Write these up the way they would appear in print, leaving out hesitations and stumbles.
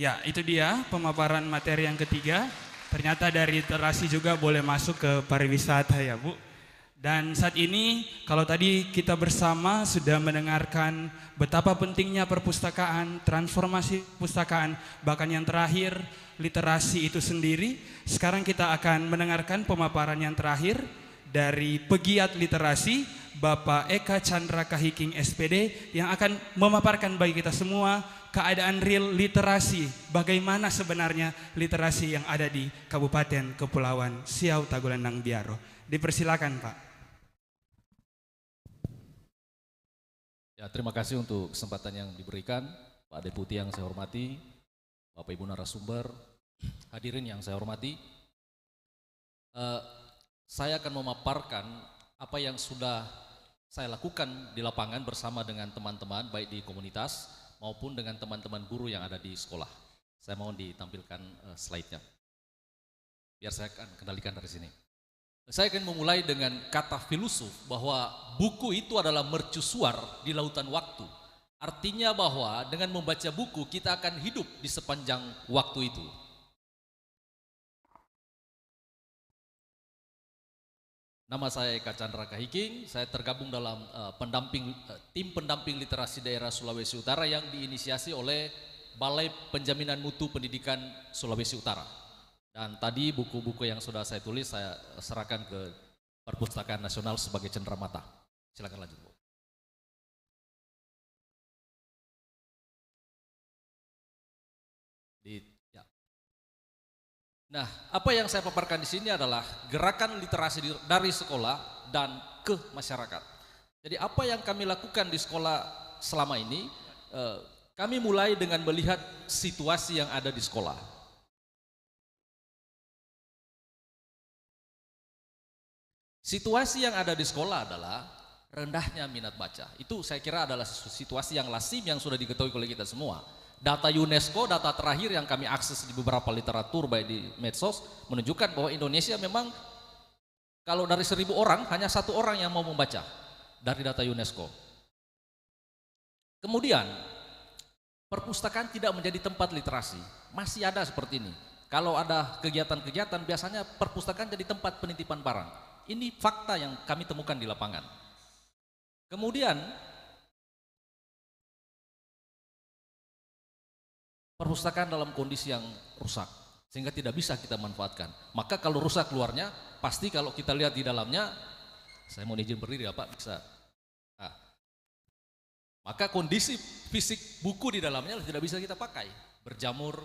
Ya, itu dia pemaparan materi yang ketiga. Ternyata dari literasi juga boleh masuk ke pariwisata ya Bu. Dan saat ini kalau tadi kita bersama sudah mendengarkan betapa pentingnya perpustakaan, transformasi perpustakaan, bahkan yang terakhir literasi itu sendiri. Sekarang kita akan mendengarkan pemaparan yang terakhir dari pegiat literasi Bapak Eka Chandra Kahiking SPD yang akan memaparkan bagi kita semua keadaan real literasi, bagaimana sebenarnya literasi yang ada di Kabupaten Kepulauan Siau Tagulandang Biaro. Dipersilakan Pak. Ya, terima kasih untuk kesempatan yang diberikan, Pak Deputi yang saya hormati, Bapak Ibu narasumber, hadirin yang saya hormati. Saya akan memaparkan apa yang sudah saya lakukan di lapangan bersama dengan teman-teman, baik di komunitas maupun dengan teman-teman guru yang ada di sekolah. Saya mohon ditampilkan slide-nya, biar saya akan kendalikan dari sini. Saya akan memulai dengan kata filosof bahwa buku itu adalah mercusuar di lautan waktu. Artinya bahwa dengan membaca buku kita akan hidup di sepanjang waktu itu. Nama saya Eka Chandra Kahiking, saya tergabung dalam tim pendamping literasi daerah Sulawesi Utara yang diinisiasi oleh Balai Penjaminan Mutu Pendidikan Sulawesi Utara. Dan tadi buku-buku yang sudah saya tulis saya serahkan ke Perpustakaan Nasional sebagai cenderamata. Silakan lanjut, Bu. Ya. Nah, apa yang saya paparkan di sini adalah gerakan literasi dari sekolah dan ke masyarakat. Jadi apa yang kami lakukan di sekolah selama ini, kami mulai dengan melihat situasi yang ada di sekolah. Situasi yang ada di sekolah adalah rendahnya minat baca. Itu saya kira adalah situasi yang lazim yang sudah diketahui oleh kita semua. Data UNESCO, data terakhir yang kami akses di beberapa literatur baik di medsos menunjukkan bahwa Indonesia memang kalau dari 1.000 orang hanya 1 orang yang mau membaca dari data UNESCO. Kemudian perpustakaan tidak menjadi tempat literasi, masih ada seperti ini. Kalau ada kegiatan-kegiatan biasanya perpustakaan jadi tempat penitipan barang. Ini fakta yang kami temukan di lapangan. Kemudian perpustakaan dalam kondisi yang rusak sehingga tidak bisa kita manfaatkan. Maka kalau rusak luarnya, pasti kalau kita lihat di dalamnya, saya mau izin berdiri ya Pak, bisa. Nah, maka kondisi fisik buku di dalamnya tidak bisa kita pakai. Berjamur,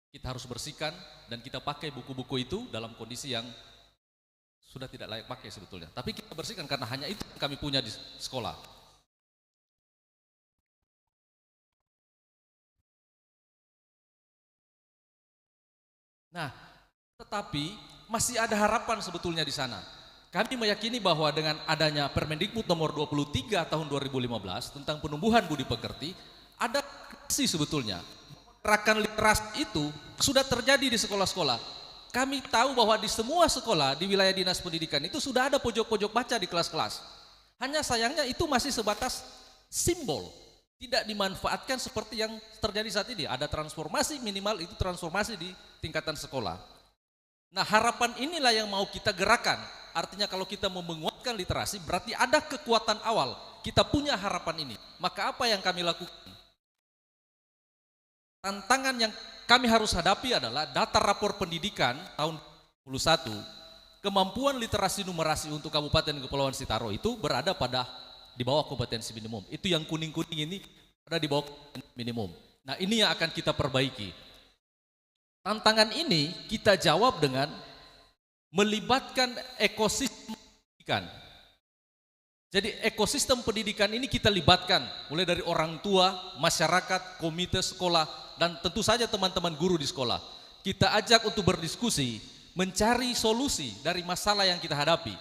kita harus bersihkan dan kita pakai buku-buku itu dalam kondisi yang sudah tidak layak pakai sebetulnya. Tapi kita bersihkan karena hanya itu yang kami punya di sekolah. Nah, tetapi masih ada harapan sebetulnya di sana. Kami meyakini bahwa dengan adanya Permendikbud nomor 23 tahun 2015 tentang penumbuhan budi pekerti, ada sih sebetulnya. Gerakan literasi itu sudah terjadi di sekolah-sekolah. Kami tahu bahwa di semua sekolah di wilayah dinas pendidikan itu sudah ada pojok-pojok baca di kelas-kelas. Hanya sayangnya itu masih sebatas simbol. Tidak dimanfaatkan seperti yang terjadi saat ini. Ada transformasi, minimal itu transformasi di tingkatan sekolah. Nah, harapan inilah yang mau kita gerakan. Artinya kalau kita mau menguatkan literasi berarti ada kekuatan awal. Kita punya harapan ini. Maka apa yang kami lakukan? Tantangan yang kami harus hadapi adalah data rapor pendidikan tahun 2021. Kemampuan literasi numerasi untuk Kabupaten Kepulauan Sitaro itu berada di bawah kompetensi minimum. Itu yang kuning-kuning ini ada di bawah kompetensi minimum. Nah, ini yang akan kita perbaiki. Tantangan ini kita jawab dengan melibatkan ekosistem pendidikan. Jadi ekosistem pendidikan ini kita libatkan mulai dari orang tua, masyarakat, komite sekolah, dan tentu saja teman-teman guru di sekolah. Kita ajak untuk berdiskusi, mencari solusi dari masalah yang kita hadapi.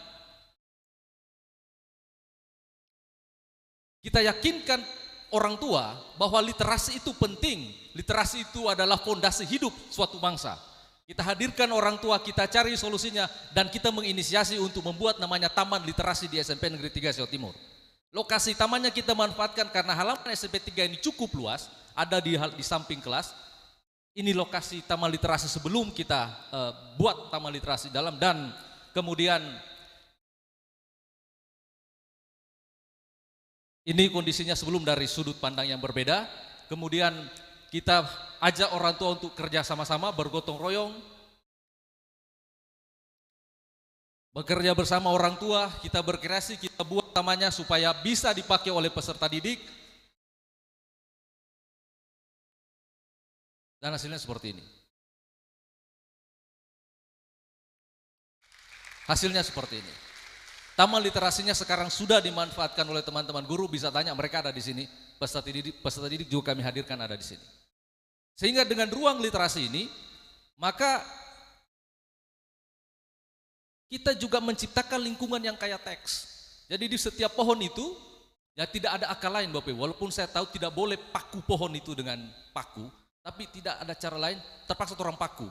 Kita yakinkan orang tua bahwa literasi itu penting. Literasi itu adalah fondasi hidup suatu bangsa. Kita hadirkan orang tua, kita cari solusinya, dan kita menginisiasi untuk membuat namanya Taman Literasi di SMP Negeri 3 Siau Timur. Lokasi tamannya kita manfaatkan karena halaman SMP 3 ini cukup luas, ada di samping kelas. ini lokasi taman literasi sebelum kita buat taman literasi dalam, dan kemudian ini kondisinya sebelum dari sudut pandang yang berbeda. Kemudian kita ajak orang tua untuk kerja sama-sama, bergotong royong, bekerja bersama orang tua, kita berkreasi, kita buat tamannya supaya bisa dipakai oleh peserta didik. Dan hasilnya seperti ini. Hasilnya seperti ini. Taman literasinya sekarang sudah dimanfaatkan oleh teman-teman guru, bisa tanya, mereka ada di sini. Peserta didik juga kami hadirkan ada di sini. Sehingga dengan ruang literasi ini, maka kita juga menciptakan lingkungan yang kayak teks. Jadi di setiap pohon itu, ya tidak ada akal lain Bapak Ibu. Walaupun saya tahu tidak boleh paku pohon itu dengan paku, tapi tidak ada cara lain, terpaksa orang paku.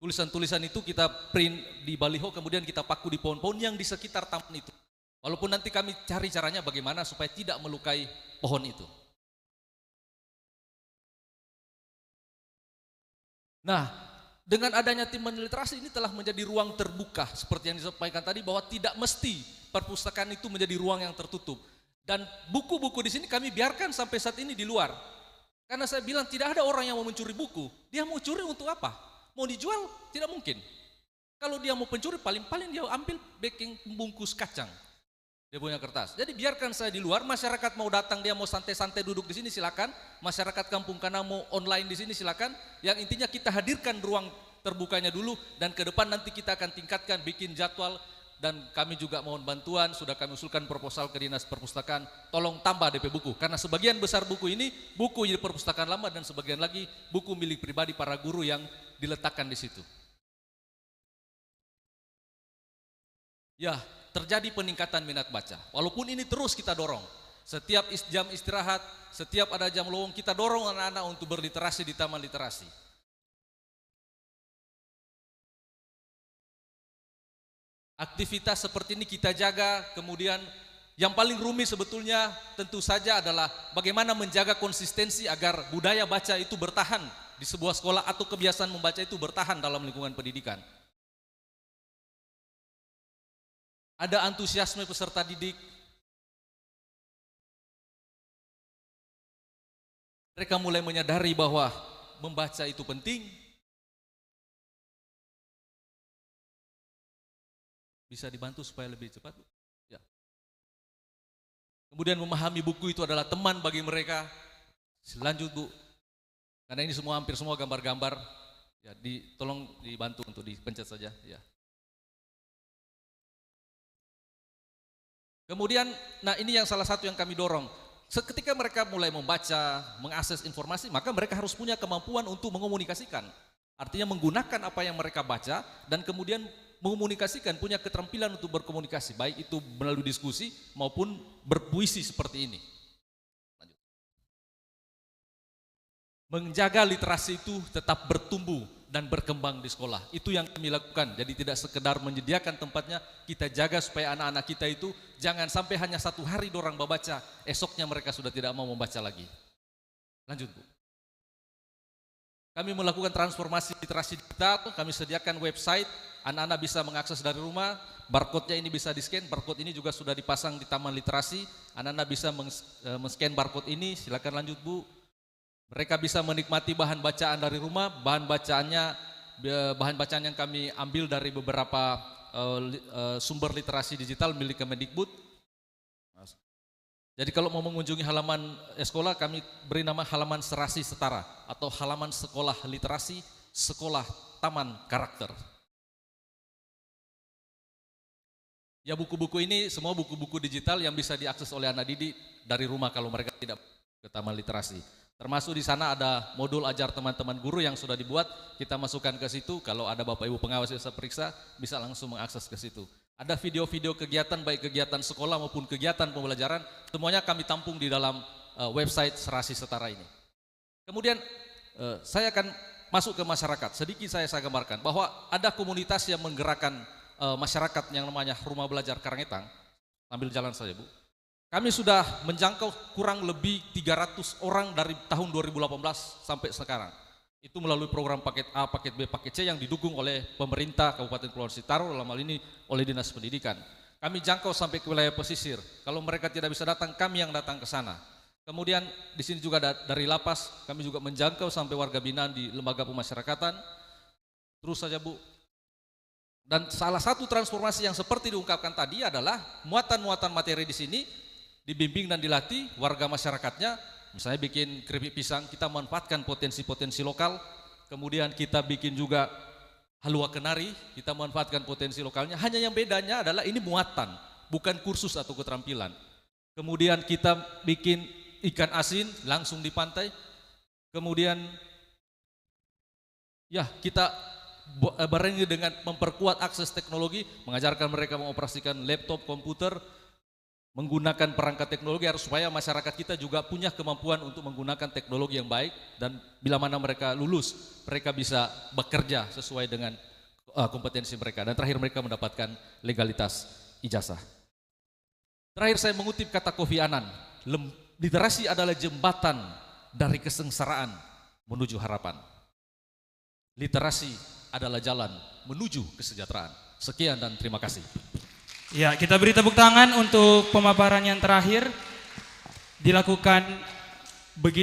Tulisan-tulisan itu kita print di baliho, kemudian kita paku di pohon-pohon yang di sekitar taman itu. Walaupun nanti kami cari caranya bagaimana supaya tidak melukai pohon itu. Nah, dengan adanya tim literasi ini telah menjadi ruang terbuka, seperti yang disampaikan tadi, bahwa tidak mesti perpustakaan itu menjadi ruang yang tertutup. Dan buku-buku di sini kami biarkan sampai saat ini di luar. Karena saya bilang tidak ada orang yang mau mencuri buku. Dia mau curi untuk apa? Mau dijual? Tidak mungkin. Kalau dia mau pencuri, paling-paling dia ambil backing pembungkus kacang. Dia punya kertas. Jadi biarkan saya di luar, masyarakat mau datang, dia mau santai-santai duduk di sini silakan. Masyarakat Kampung Kana mau online di sini silakan. Yang intinya kita hadirkan ruang terbukanya dulu, dan ke depan nanti kita akan tingkatkan, bikin jadwal. Dan kami juga mohon bantuan, sudah kami usulkan proposal ke Dinas Perpustakaan, tolong tambah DP buku. Karena sebagian besar buku ini, buku di perpustakaan lama, dan sebagian lagi buku milik pribadi para guru yang diletakkan di situ. Ya, terjadi peningkatan minat baca. Walaupun ini terus kita dorong. Setiap jam istirahat, setiap ada jam lowong, kita dorong anak-anak untuk berliterasi di taman literasi. Aktivitas seperti ini kita jaga. Kemudian yang paling rumit sebetulnya tentu saja adalah bagaimana menjaga konsistensi agar budaya baca itu bertahan di sebuah sekolah atau kebiasaan membaca itu bertahan dalam lingkungan pendidikan. Ada antusiasme peserta didik. Mereka mulai menyadari bahwa membaca itu penting. Bisa dibantu supaya lebih cepat, Bu? Ya. Kemudian memahami buku itu adalah teman bagi mereka. Lanjut, Bu. Karena ini hampir semua gambar-gambar. Ya, tolong dibantu untuk dipencet saja. Ya. Kemudian, nah ini yang salah satu yang kami dorong. Ketika mereka mulai membaca, mengakses informasi, maka mereka harus punya kemampuan untuk mengomunikasikan. Artinya menggunakan apa yang mereka baca dan kemudian mengomunikasikan, punya keterampilan untuk berkomunikasi, baik itu melalui diskusi maupun berpuisi seperti ini. Lanjut. Menjaga literasi itu tetap bertumbuh dan berkembang di sekolah. Itu yang kami lakukan. Jadi tidak sekedar menyediakan tempatnya, kita jaga supaya anak-anak kita itu jangan sampai hanya satu hari dorang membaca, esoknya mereka sudah tidak mau membaca lagi. Lanjut, Bu. Kami melakukan transformasi literasi digital, kami sediakan website, anak-anak bisa mengakses dari rumah, barcode-nya ini bisa di-scan, barcode ini juga sudah dipasang di taman literasi, anak-anak bisa men-scan barcode ini, silakan lanjut, Bu. Mereka bisa menikmati bahan bacaan dari rumah, bahan bacaan yang kami ambil dari beberapa sumber literasi digital milik Kemendikbud. Jadi kalau mau mengunjungi halaman sekolah, kami beri nama halaman serasi setara atau halaman sekolah literasi, sekolah taman karakter. Ya, buku-buku ini semua buku-buku digital yang bisa diakses oleh anak didik dari rumah kalau mereka tidak ke taman literasi. Termasuk di sana ada modul ajar teman-teman guru yang sudah dibuat, kita masukkan ke situ. Kalau ada Bapak Ibu pengawas yang bisa periksa, bisa langsung mengakses ke situ. Ada video-video kegiatan, baik kegiatan sekolah maupun kegiatan pembelajaran, semuanya kami tampung di dalam website Serasi Setara ini. Kemudian saya akan masuk ke masyarakat. Sedikit saya gambarkan bahwa ada komunitas yang menggerakkan masyarakat yang namanya Rumah Belajar Karangetang. Sambil jalan saja, Bu. Kami sudah menjangkau kurang lebih 300 orang dari tahun 2018 sampai sekarang. Itu melalui program paket A, paket B, paket C yang didukung oleh pemerintah Kabupaten Kepulauan Sitaro, dalam hal ini oleh Dinas Pendidikan. Kami jangkau sampai ke wilayah pesisir. Kalau mereka tidak bisa datang, kami yang datang ke sana. Kemudian di sini juga dari lapas, kami juga menjangkau sampai warga binaan di lembaga pemasyarakatan. Terus saja Bu. Dan salah satu transformasi yang seperti diungkapkan tadi adalah muatan-muatan materi di sini dibimbing dan dilatih warga masyarakatnya. Misalnya bikin keripik pisang, kita manfaatkan potensi-potensi lokal. Kemudian kita bikin juga halua kenari, kita manfaatkan potensi lokalnya. Hanya yang bedanya adalah ini muatan, bukan kursus atau keterampilan. Kemudian kita bikin ikan asin langsung di pantai. Kemudian ya kita barengi dengan memperkuat akses teknologi, mengajarkan mereka mengoperasikan laptop, komputer, menggunakan perangkat teknologi harus supaya masyarakat kita juga punya kemampuan untuk menggunakan teknologi yang baik, dan bila mana mereka lulus, mereka bisa bekerja sesuai dengan kompetensi mereka, dan terakhir mereka mendapatkan legalitas ijazah. Terakhir saya mengutip kata Kofi Annan, literasi adalah jembatan dari kesengsaraan menuju harapan. Literasi adalah jalan menuju kesejahteraan. Sekian dan terima kasih. Ya, kita beri tepuk tangan untuk pemaparan yang terakhir dilakukan begitu.